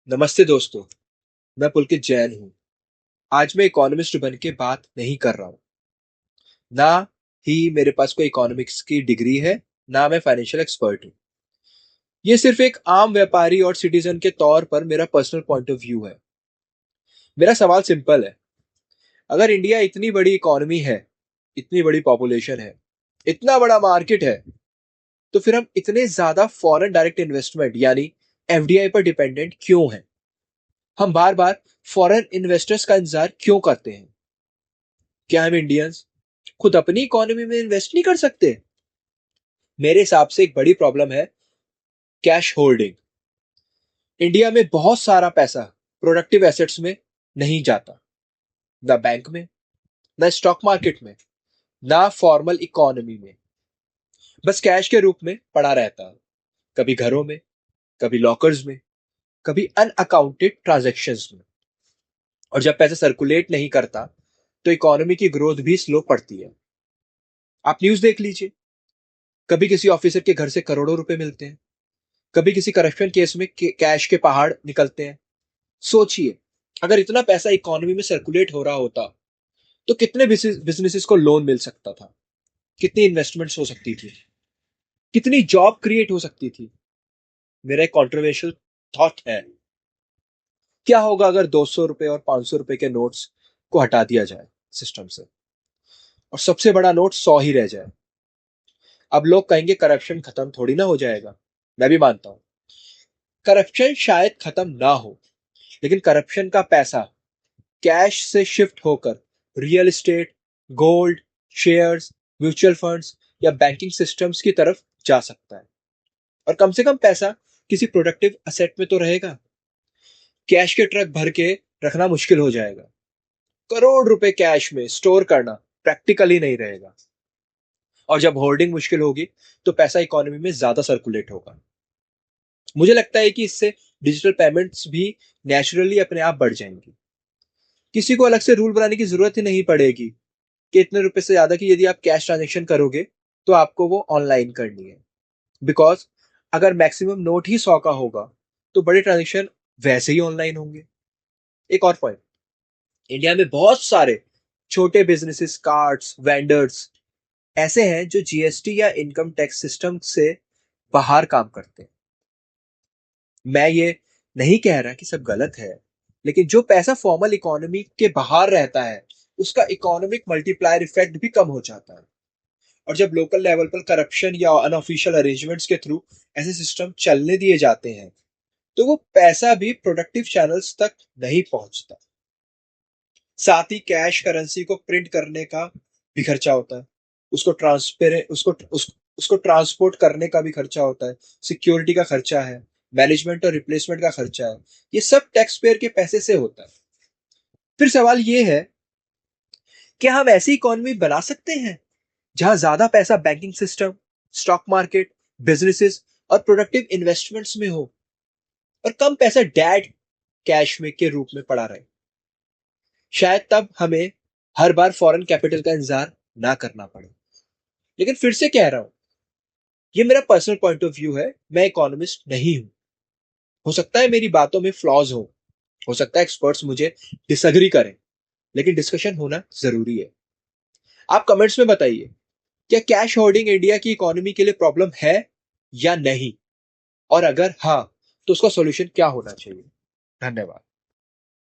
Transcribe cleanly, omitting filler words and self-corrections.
नमस्ते दोस्तों। मैं पुलकित जैन हूँ। आज मैं इकोनॉमिस्ट बन के बात नहीं कर रहा हूँ। ना ही मेरे पास कोई इकोनॉमिक्स की डिग्री है, ना मैं फाइनेंशियल एक्सपर्ट हूँ। ये सिर्फ एक आम व्यापारी और सिटीजन के तौर पर मेरा पर्सनल पॉइंट ऑफ व्यू है। मेरा सवाल सिंपल है। अगर इंडिया इतनी बड़ी इकोनॉमी है, इतनी बड़ी पॉपुलेशन है, इतना बड़ा मार्केट है, तो फिर हम इतने ज्यादा फॉरेन डायरेक्ट इन्वेस्टमेंट यानी एफडीआई पर डिपेंडेंट क्यों हैं? हम बार बार फॉरेन इन्वेस्टर्स का इंतजार क्यों करते हैं? क्या हम इंडियंस खुद अपनी इकोनॉमी में इन्वेस्ट नहीं कर सकते? मेरे हिसाब से एक बड़ी प्रॉब्लम है कैश होल्डिंग। इंडिया में बहुत सारा पैसा प्रोडक्टिव एसेट्स में नहीं जाता, ना बैंक में, ना स्टॉक मार्केट में, ना फॉर्मल इकोनॉमी में। बस कैश के रूप में पड़ा रहता है, कभी घरों में, कभी लॉकर्स में, कभी अनअकाउंटेड ट्रांजैक्शंस में। और जब पैसा सर्कुलेट नहीं करता, तो इकोनॉमी की ग्रोथ भी स्लो पड़ती है। आप न्यूज देख लीजिए। कभी किसी ऑफिसर के घर से करोड़ों रुपए मिलते हैं, कभी किसी करप्शन केस में कैश के पहाड़ निकलते हैं। सोचिए, अगर इतना पैसा इकोनॉमी में सर्कुलेट हो रहा होता, तो कितने बिजनेसेस को लोन मिल सकता था, कितनी इन्वेस्टमेंट्स हो सकती थी, कितनी जॉब क्रिएट हो सकती थी। मेरा एक कॉन्ट्रोवर्शियल थॉट है। क्या होगा अगर 200 रुपए और 500 रुपए के नोट्स को हटा दिया जाए सिस्टम से, और सबसे बड़ा नोट 100 ही रह जाए? अब लोग कहेंगे करप्शन खत्म थोड़ी ना हो जाएगा। मैं भी मानता हूं करप्शन शायद खत्म ना हो, लेकिन करप्शन का पैसा कैश से शिफ्ट होकर real estate, gold, shares, mutual funds या बैंकिंग सिस्टम्स की तरफ जा सकता है। और कम से कम पैसा किसी प्रोडक्टिव असेट में तो रहेगा। कैश के ट्रक भर के रखना मुश्किल हो जाएगा। करोड़ रुपए कैश में स्टोर करना प्रैक्टिकली नहीं रहेगा। और जब होल्डिंग मुश्किल होगी, तो पैसा इकोनॉमी में ज्यादा सर्कुलेट होगा। मुझे लगता है कि इससे डिजिटल पेमेंट्स भी नेचुरली अपने आप बढ़ जाएंगी। किसी को अलग से रूल बनाने की जरूरत ही नहीं पड़ेगी कि इतने रुपए से ज्यादा की यदि आप कैश ट्रांजेक्शन करोगे, तो आपको वो ऑनलाइन करनी है। बिकॉज अगर मैक्सिमम नोट ही 100 का होगा, तो बड़े ट्रांजेक्शन वैसे ही ऑनलाइन होंगे। एक और पॉइंट, इंडिया में बहुत सारे छोटे बिजनेसेस, कार्ड्स, वेंडर्स ऐसे हैं जो जीएसटी या इनकम टैक्स सिस्टम से बाहर काम करते हैं। मैं ये नहीं कह रहा कि सब गलत है, लेकिन जो पैसा फॉर्मल इकोनॉमी के बाहर रहता है, उसका इकोनॉमिक मल्टीप्लायर इफेक्ट भी कम हो जाता है। और जब लोकल लेवल पर करप्शन या अनऑफिशियल अरेंजमेंट्स के थ्रू ऐसे सिस्टम चलने दिए जाते हैं, तो वो पैसा भी प्रोडक्टिव चैनल्स तक नहीं पहुंचता। साथ ही कैश करेंसी को प्रिंट करने का भी खर्चा होता है, उसको ट्रांसपेरेंट उसको ट्रांसपोर्ट करने का भी खर्चा होता है, सिक्योरिटी का खर्चा है, मैनेजमेंट और रिप्लेसमेंट का खर्चा है। ये सब टैक्स पेयर के पैसे से होता है। फिर सवाल ये है, क्या हम ऐसी इकोनॉमी बना सकते हैं जहां ज्यादा पैसा banking system, stock market, businesses और प्रोडक्टिव इन्वेस्टमेंट्स में हो, और कम पैसा डेड कैश में के रूप में पड़ा रहे? शायद तब हमें हर बार फॉरेन कैपिटल का इंतजार ना करना पड़े। लेकिन फिर से कह रहा हूं, ये मेरा पर्सनल पॉइंट ऑफ व्यू है। मैं इकोनॉमिस्ट नहीं हूं। हो सकता है मेरी बातों में फ्लॉज हो सकता है एक्सपर्ट्स मुझे डिसएग्री करें, लेकिन डिस्कशन होना जरूरी है। आप कमेंट्स में बताइए, क्या कैश होर्डिंग इंडिया की इकोनॉमी के लिए प्रॉब्लम है या नहीं? और अगर हाँ, तो उसका सॉल्यूशन क्या होना चाहिए? धन्यवाद।